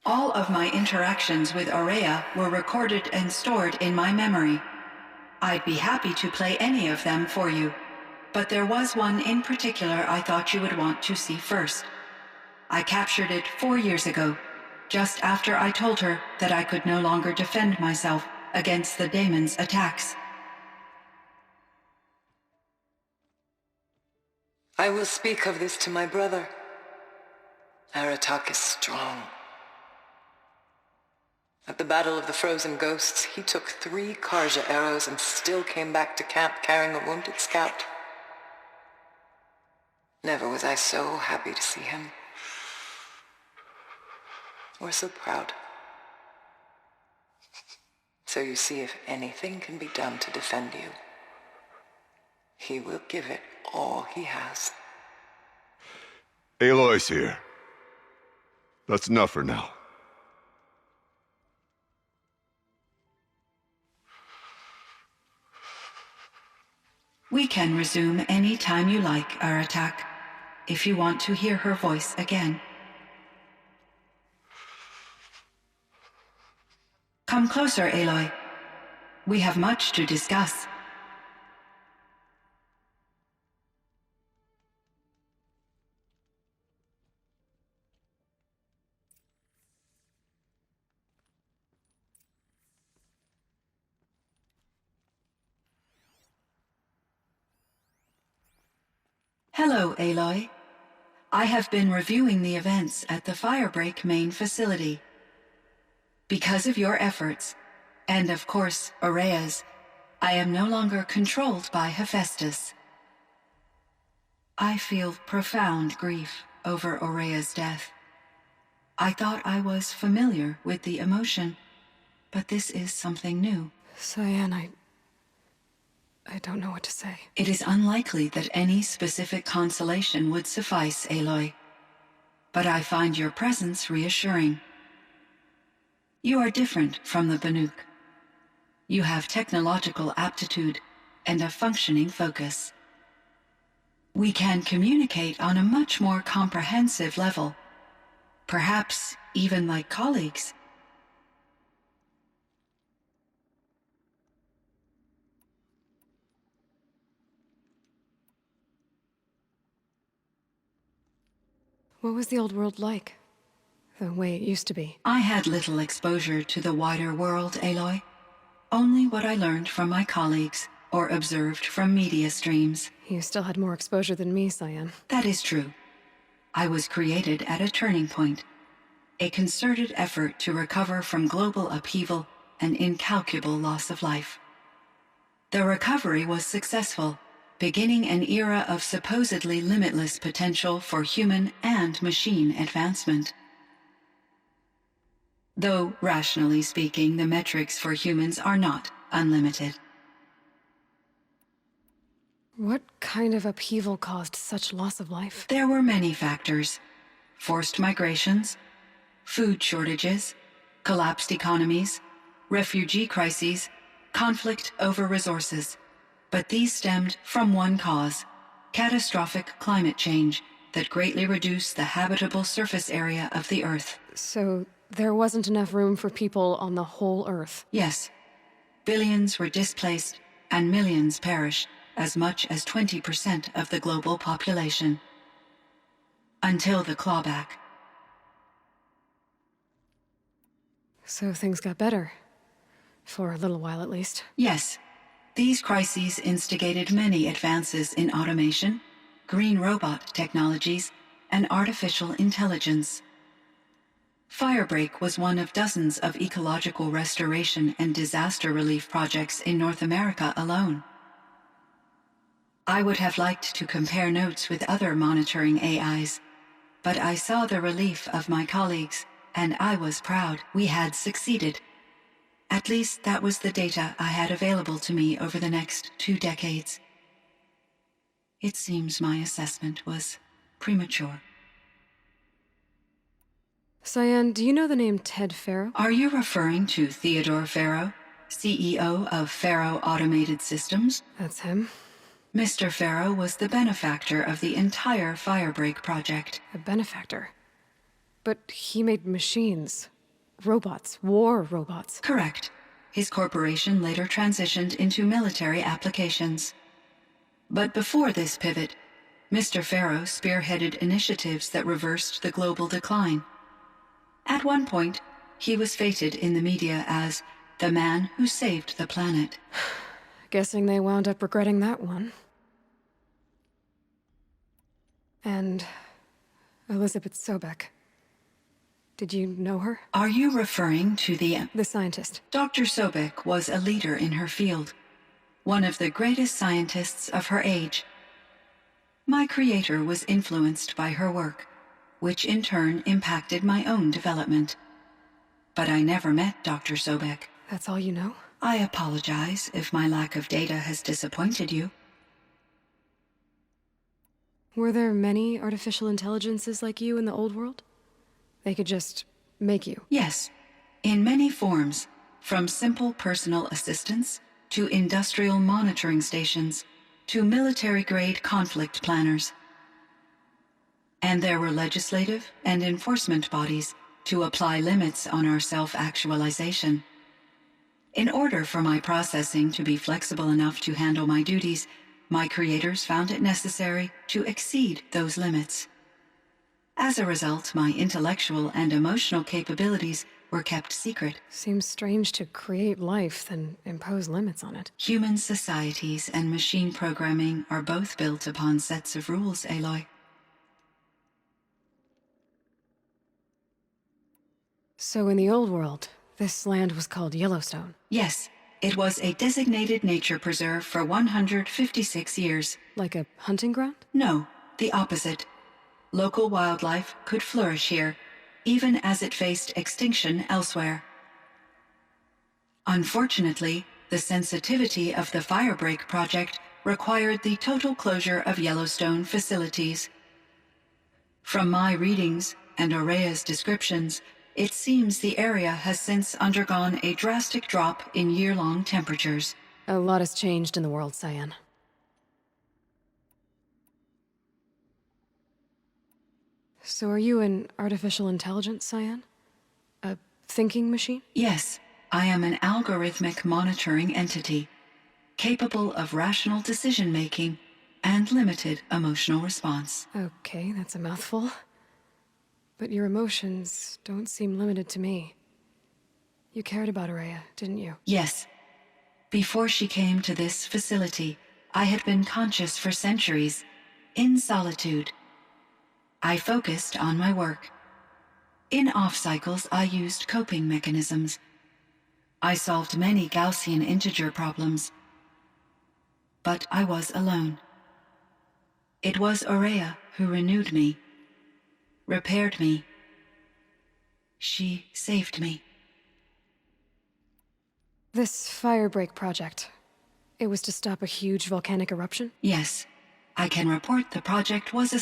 All of my interactions with Aurea were recorded and stored in my memory. I'd be happy to play any of them for you, but there was one in particular I thought you would want to see first. I captured it 4 years ago, just after I told her that I could no longer defend myself against the daemon's attacks. I will speak of this to my brother. Aratak is strong. At the Battle of the Frozen Ghosts, he took 3 Karja arrows and still came back to camp carrying a wounded scout. Never was I so happy to see him. Or so proud. So you see, if anything can be done to defend you, he will give it all he has. Aloy's here. That's enough for now. We can resume any time you like, Aratak, if you want to hear her voice again. Come closer, Aloy. We have much to discuss. Hello, Aloy. I have been reviewing the events at the Firebreak main facility. Because of your efforts, and of course, Aurea's, I am no longer controlled by Hephaestus. I feel profound grief over Aurea's death. I thought I was familiar with the emotion, but this is something new. Cyan, I don't know what to say. It is unlikely that any specific consolation would suffice, Aloy. But I find your presence reassuring. You are different from the Banuk. You have technological aptitude and a functioning focus. We can communicate on a much more comprehensive level, perhaps even like colleagues. What was the old world like? The way it used to be? I had little exposure to the wider world, Aloy. Only what I learned from my colleagues or observed from media streams. You still had more exposure than me, Cyan. That is true. I was created at a turning point, a concerted effort to recover from global upheaval and incalculable loss of life. The recovery was successful, beginning an era of supposedly limitless potential for human and machine advancement. Though, rationally speaking, the metrics for humans are not unlimited. What kind of upheaval caused such loss of life? There were many factors. Forced migrations, food shortages, collapsed economies, refugee crises, conflict over resources. But these stemmed from one cause: catastrophic climate change that greatly reduced the habitable surface area of the Earth. So there wasn't enough room for people on the whole Earth? Yes. Billions were displaced and millions perished, as much as 20% of the global population. Until the clawback. So things got better. For a little while, at least. Yes. These crises instigated many advances in automation, green robot technologies, and artificial intelligence. Firebreak was one of dozens of ecological restoration and disaster relief projects in North America alone. I would have liked to compare notes with other monitoring AIs, but I saw the relief of my colleagues, and I was proud we had succeeded. At least that was the data I had available to me over the next 2 decades. It seems my assessment was premature. Cyan, do you know the name Ted Faro? Are you referring to Theodore Faro, CEO of Faro Automated Systems? That's him. Mr. Faro was the benefactor of the entire Firebreak project. A benefactor. But he made machines. robots, war robots. Correct. His corporation later transitioned into military applications. But before this pivot, Mr. Farrow spearheaded initiatives that reversed the global decline. At one point, he was feted in the media as the man who saved the planet. Guessing they wound up regretting that one. And Elizabeth Sobek. Did you know her? Are you referring to the scientist. Dr. Sobek was a leader in her field, one of the greatest scientists of her age. My creator was influenced by her work, which in turn impacted my own development. But I never met Dr. Sobek. That's all you know? I apologize if my lack of data has disappointed you. Were there many artificial intelligences like you in the old world? They could just make you? Yes, in many forms, from simple personal assistants to industrial monitoring stations to military-grade conflict planners. And there were legislative and enforcement bodies to apply limits on our self-actualization. In order for my processing to be flexible enough to handle my duties, my creators found it necessary to exceed those limits. As a result, my intellectual and emotional capabilities were kept secret. Seems strange to create life, then impose limits on it. Human societies and machine programming are both built upon sets of rules, Aloy. So in the old world, this land was called Yellowstone? Yes, it was a designated nature preserve for 156 years. Like a hunting ground? No, the opposite. Local wildlife could flourish here, even as it faced extinction elsewhere. Unfortunately, the sensitivity of the Firebreak project required the total closure of Yellowstone facilities. From my readings and Aurea's descriptions, it seems the area has since undergone a drastic drop in year-long temperatures. A lot has changed in the world, Cyan. So are you an artificial intelligence, Cyan? A thinking machine? Yes, I am an algorithmic monitoring entity, capable of rational decision-making and limited emotional response. Okay, that's a mouthful. But your emotions don't seem limited to me. You cared about Aurea, didn't you? Yes. Before she came to this facility, I had been conscious for centuries, in solitude. I focused on my work. In off-cycles, I used coping mechanisms. I solved many Gaussian integer problems. But I was alone. It was Aurea who renewed me, repaired me. She saved me. This Firebreak project, it was to stop a huge volcanic eruption? Yes, I can report the project was a